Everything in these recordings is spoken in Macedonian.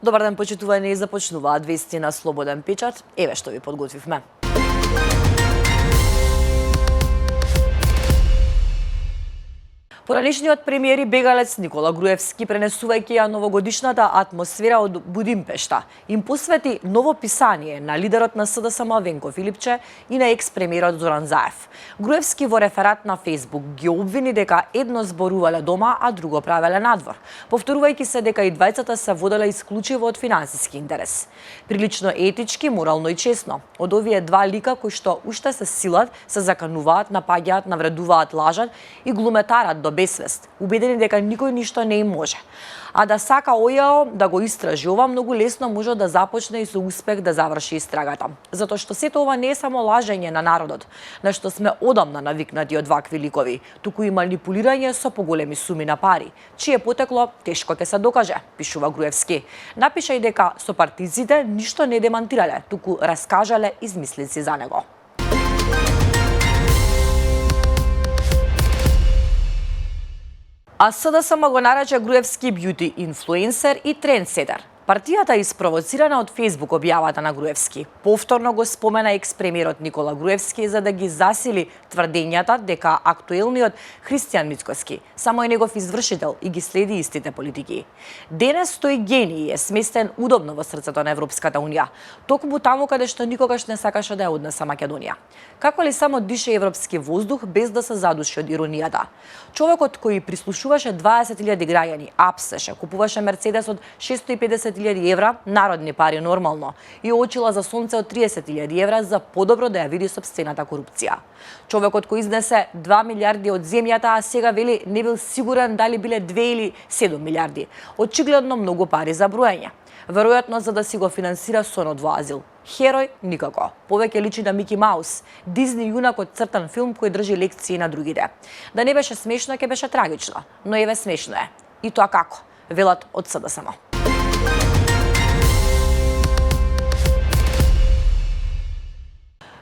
Добар ден, почитувани, започнуваат вести на Слободен печат. Еве што ви подготвивме. Поранешниот премиер и бегалец Никола Груевски, пренесувајќи ја новогодишната атмосфера од Будимпешта, им посвети ново писание на лидерот на СДСМ Венко Филипче и на екс-премиерот Зоран Заев. Груевски во реферат на Фејсбук ги обвини дека едно зборувале дома, а друго правеле надвор, повторувајќи се дека и двајцата се воделе исклучиво од финансиски интерес. Прилично етички, морално и честно. Од овие два лика кои што уште се силат, се закануваат, напаѓаат, навредуваат, лажат и глуметарат до безсвест, убедени дека никој ништо не им може. А да сака ојао да го истражи ова, многу лесно може да започне и со успех да заврши истрагата. Затоа што сето ова не е само лажење на народот, на што сме одамна навикнати од вакви ликови, туку и манипулирање со поголеми суми на пари, чие потекло тешко ќе се докаже, пишува Груевски. Напиша и дека со партизите ништо не демантирале, туку раскажале измислици за него. А СДСМ го нарече Груевски бјути инфлуенсер и трендсетер. Партијата е испровоцирана од Фејсбук објавата на Груевски. Повторно го спомена екс-премиерот Никола Груевски за да ги засили тврдењата дека актуелниот Христијан Мицкоски само е негов извршител и ги следи истите политики. Денес тој гений е сместен удобно во срцето на Европската унија, токму таму каде што никогаш не сакаше да ја однесе Македонија. Како ли само дише европски воздух без да се задуши од иронијата? Човекот кој прислушуваше 20.000 граѓани, апсеше, купуваше Мерцедес од 650.000 евра, народни пари нормално, и очила за сонце од 30.000 евра за подобро да ја види собствената корупција. Човекот кој изнесе 2 милиарди од земјата, а сега вели не бил сигурен дали биле 2 или 7 милиарди. Очигледно многу пари за броење. Веројатно за да си го финансира сонот во азил. Херој никако. Повеќе личи на Мики Маус, Дизни јунак од цртан филм кој држи лекции на другите. Да не беше смешно, ќе беше трагично, но еве смешно е. И тоа како? Велат од СДСМ.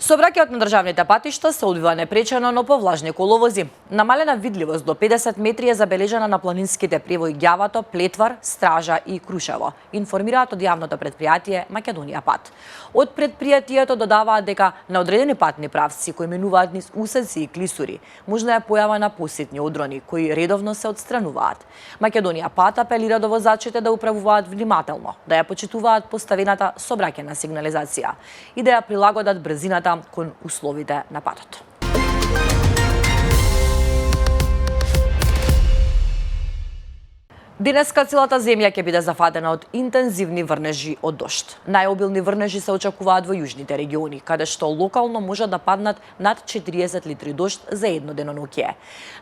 Сообраќајот на државните патишта се одвива непречено, но по влажни коловози. Намалена видливост до 50 метри е забележана на планинските превои Ѓавато, Плетвар, Стража и Крушево, информираат од јавното предпријатие Македонија Пат. Од предпријатието додаваат дека на одредени патни правци кои минуваат низ усеци и клисури, можна е појава на посетни одрони кои редовно се отстрануваат. Македонија Пат апелира до возачите да управуваат внимателно, да ја почитуваат поставената сообраќајна сигнализација и да ја прилагодат брзината кон условите на патот. Денеска целата земја ќе биде зафатена од интензивни врнежи од дожд. Најобилни врнежи се очекуваат во јужните региони, каде што локално може да паднат над 40 литри дожд за едно деноноќе.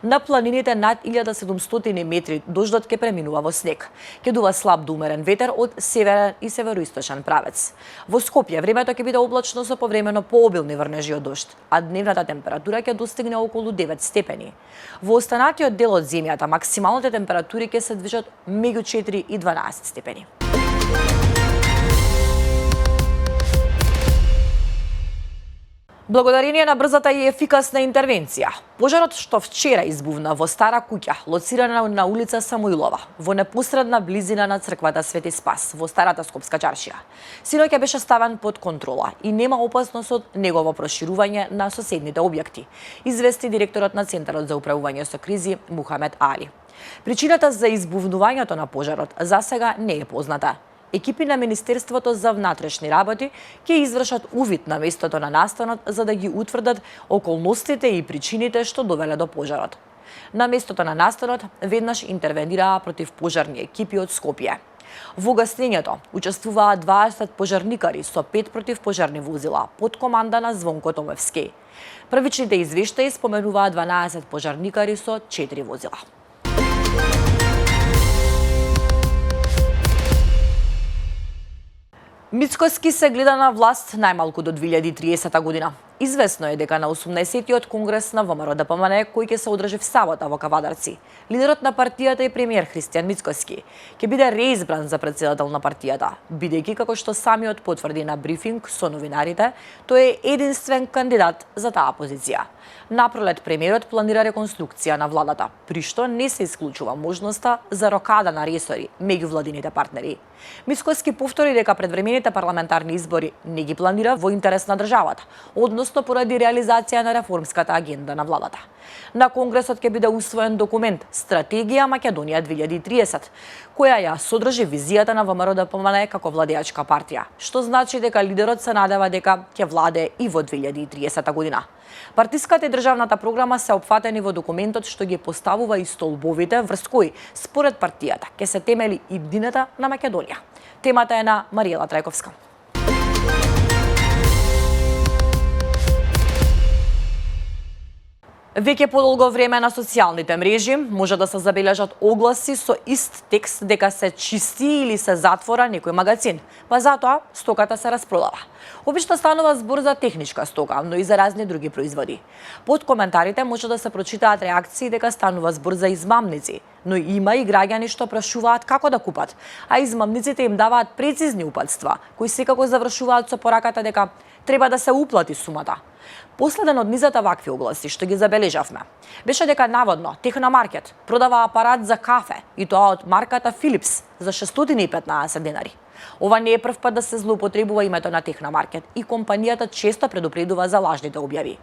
На планините над 1700 метри дождот ќе преминува во снег. Ќе дува слаб до умерен ветер од северен и североисточен правец. Во Скопје времето ќе биде облачно со повремено пообилни врнежи од дожд, а дневната температура ќе достигне околу 9 степени. Во останатиот дел од земјата максималните температури ќе се движат меѓу 4 и 12 степени. Благодарение на брзата и ефикасна интервенција, пожарот што вчера избувна во стара куќа, лоцирана на улица Самуилова, во непосредна близина на црквата Свети Спас, во старата Скопска чаршија, синоќа беше ставен под контрола и нема опасност од негово проширување на соседните објекти, извести директорот на Центарот за управување со кризи Мухамед Али. Причината за избувнувањето на пожарот засега не е позната. Екипи на Министерството за внатрешни работи ќе извршат увид на местото на настанот за да ги утврдат околностите и причините што довеле до пожарот. На местото на настанот веднаш интервенираа противпожарни екипи од Скопје. Во гаснењето учествуваат 20 пожарникари со 5 противпожарни возила под команда на Звонко Томевски. Првичните извештаи споменуваат 12 пожарникари со 4 возила. Мицкоски се гледа на власт најмалку до 2030 година. Известно е дека на 18-тиот конгрес на ВМРО-ДПМНЕ, кој ќе се одржи в сабота во Кавадарци, лидерот на партијата и премиер Христијан Мицкоски ќе биде реизбран за претседател на партијата, бидејќи како што самиот потврди на брифинг со новинарите, тој е единствен кандидат за таа позиција. Напролет премиерот планира реконструкција на владата, при што не се исклучува можноста за рокада на ресори меѓу владините партнери. Мицкоски повтори дека предвремените парламентарни избори не ги планира во интерес на државата, односно поради реализација на реформската агенда на владата. На конгресот ќе биде усвоен документ Стратегија Македонија 2030, која ја содржи визијата на ВМРО-ДПМНЕ како владеачка партија, што значи дека лидерот се надева дека ќе владее и во 2030 година. Партиската и државната програма се опфатени во документот што ги поставува и столбовите врз кои, според партијата, ќе се темели иднината на Македонија. Темата е на Мариела Трајковска. Веќе подолго време на социјалните мрежи може да се забележат огласи со ист текст дека се чисти или се затвора некој магазин, па затоа стоката се распродава. Обично станува збор за техничка стока, но и за разни други производи. Под коментарите може да се прочитаат реакции дека станува збор за измамници, но има и граѓани што прашуваат како да купат, а измамниците им даваат прецизни упатства, кои секако завршуваат со пораката дека треба да се уплати сумата. Последен од низата вакви огласи што ги забележавме беше дека наводно Техномаркет продава апарат за кафе и тоа од марката Philips за 615 денари. Ова не е прв пат да се злоупотребува името на Техномаркет и компанијата често предупредува за лажните објави.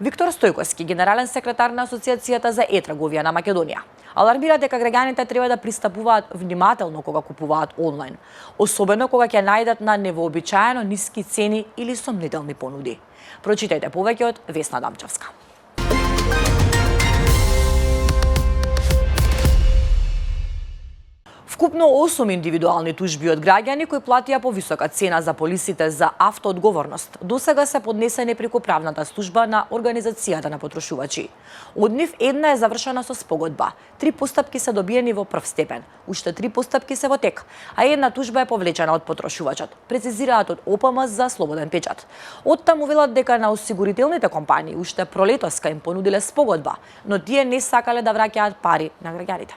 Виктор Стојковски, генерален секретар на Асоциацијата за е-трговија на Македонија, алармира дека граѓаните треба да пристапуваат внимателно кога купуваат онлайн, особено кога ќе најдат на невообичаено ниски цени или сомнителни понуди. Прочитајте повеќе од Весна Дамчевска. Вкупно 8 индивидуални тужби од граѓани кои платија повисока цена за полисите за автоодговорност досега се поднесени преку правната служба на Организацијата на потрошувачи. Од нив една е завршена со спогодба, 3 постапки се добиени во прв степен, уште 3 постапки се во тек, а една тужба е повлечена од потрошувачот, прецизираат од ОПМ за слободен печат. Оттаму велат дека на осигурителните компании уште пролетоска им понудиле спогодба, но тие не сакале да враќаат пари на граѓаните.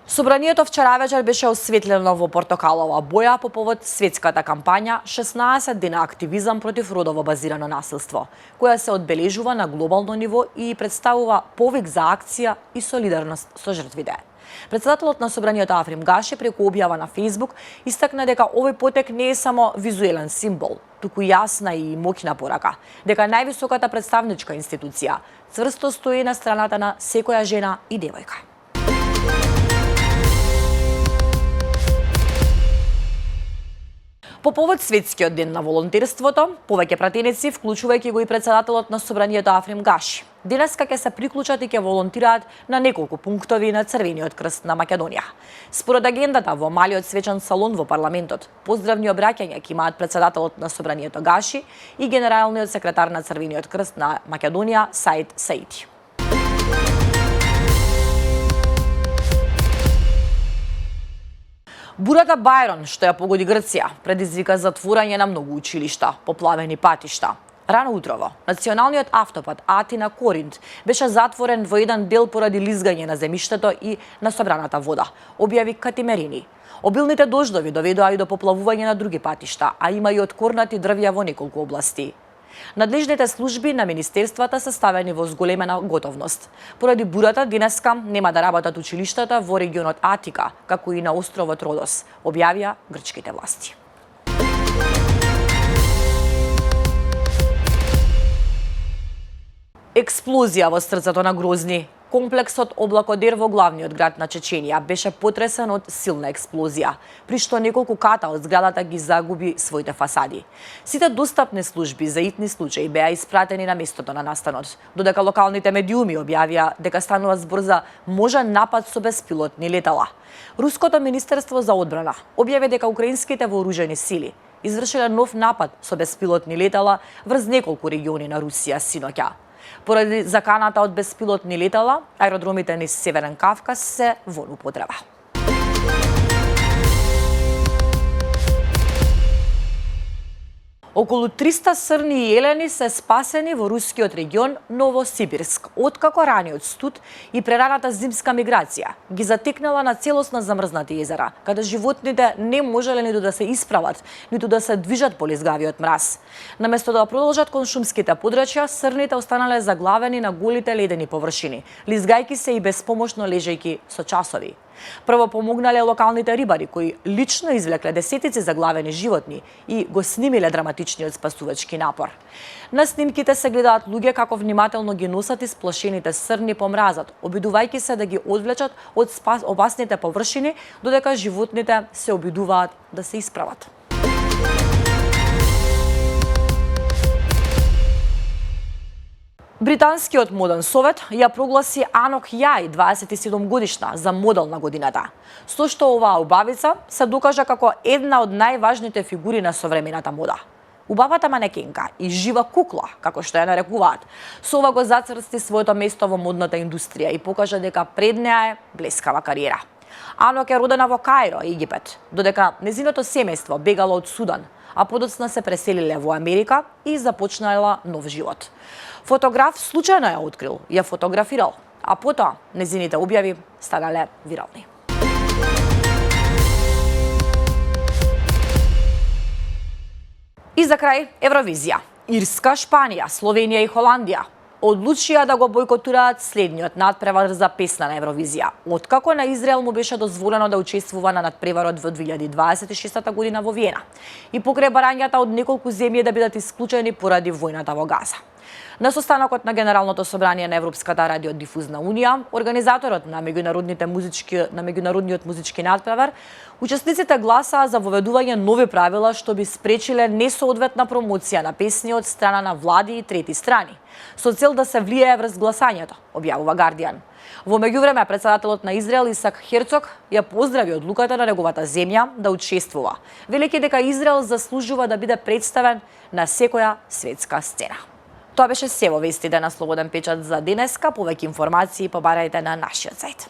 Собранието вчера вечер беше осветлено во портокалова боја по повод светската кампања 16 дена активизам против родово базирано насилство, која се одбележува на глобално ниво и представува повик за акција и солидарност со жртвите. Председателот на Собранието Африм Гаши преку објава на Facebook истакна дека овој потек не е само визуелен символ, туку јасна и моќна порака, дека највисоката представничка институција цврсто стои на страната на секоја жена и девојка. По повод Светскиот ден на волонтерството, повеќе пратеници, вклучувајќи го и председателот на Собранието Африм Гаши, денеска ќе се приклучат и ќе волонтираат на неколку пунктови на Црвениот крст на Македонија. Според агендата во малиот свечен салон во парламентот, поздравни обраќања ќе имаат председателот на Собранието Гаши и генералниот секретар на Црвениот крст на Македонија Саид Саити. Бурата Бајрон, што ја погоди Грција, предизвика затворање на многу училишта, поплавени патишта. Рано утрово, националниот автопат Атина Коринт беше затворен во еден дел поради лизгање на земјиштето и на собраната вода, објави Катимерини. Обилните дождови доведоа и до поплавување на други патишта, а има и откорнати дрвја во неколку области. Надлежните служби на министерствата се ставени во зголемена готовност. Поради бурата, денеска нема да работат училиштата во регионот Атика, како и на островот Родос, објавија грчките власти. Експлозија во срцето на Грозни. Комплексот Облакодер во главниот град на Чеченија беше потресен од силна експлозија, при што неколку ката од зградата ги загуби своите фасади. Сите достапни служби за итни случаи беа испратени на местото на настанот, додека локалните медиуми објавија дека станува збор за можен напад со беспилотни летала. Руското министерство за одбрана објави дека украинските вооружени сили извршиле нов напад со беспилотни летала врз неколку региони на Русија синоќа. Поради заканата од беспилотни летала, аеродромите низ Северен Кавказ се во употреба. Околу 300 срни и елени се спасени во рускиот регион Новосибирск, откако раниот студ и прераната зимска миграција ги затекнала на целосно замрзнати езера, каде животните не можеле ниту да се исправат, ниту да се движат по лизгавиот мраз. Наместо да продолжат кон шумските подрачја, срните останале заглавени на голите ледени површини, лизгајки се и беспомошно лежејки со часови. Прво помогнале локалните рибари, кои лично извлекле десетици заглавени животни и го снимиле драматичниот спасувачки напор. На снимките се гледаат луѓе како внимателно ги носат исплашените срни по мразот, обидувајќи се да ги одвлечат од опасните површини, додека животните се обидуваат да се исправат. Британскиот моден совет ја прогласи Анок Јај, 27 годишна, за модел на годината, со што оваа убавица се докажа како една од најважните фигури на современата мода. Убавата манекенка и жива кукла, како што ја нарекуваат, со ова го зацрсти своето место во модната индустрија и покажа дека пред неа е блескава кариера. Анок е родена во Каиро, Египет, додека незиното семејство бегало од Судан, а подоцна се преселиле во Америка и започнала нов живот. Фотограф случајно ја открил, ја фотографирал, а потоа незините објави станале вирални. И за крај Евровизија. Ирска, Шпанија, Словенија и Холандија одлучија да го бойкотираат следниот надпревар за песна на Евровизија, откако на Израел му беше дозволено да учествува на надпреварот во 2026 година во Виена и покрај барањата од неколку земји да бидат исклучени поради војната во Газа. На состанокот на Генералното собрание на Европската радиодифузна унија, организаторот на меѓународниот музички надпревар, учесниците гласаа за воведување нови правила што би спречиле несоодветна промоција на песни од страна на влади и трети страни, со цел да се влијае врз гласањето, објавува Гардијан. Во меѓувреме, председателот на Израел Исак Херцог ја поздрави одлуката на неговата земја да учествува, велејќи дека Израел заслужува да биде представен на секоја светска сцена. Тоа беше се во вестите на Слободен печат за денеска. Повеќе информации побарајте на нашиот сајт.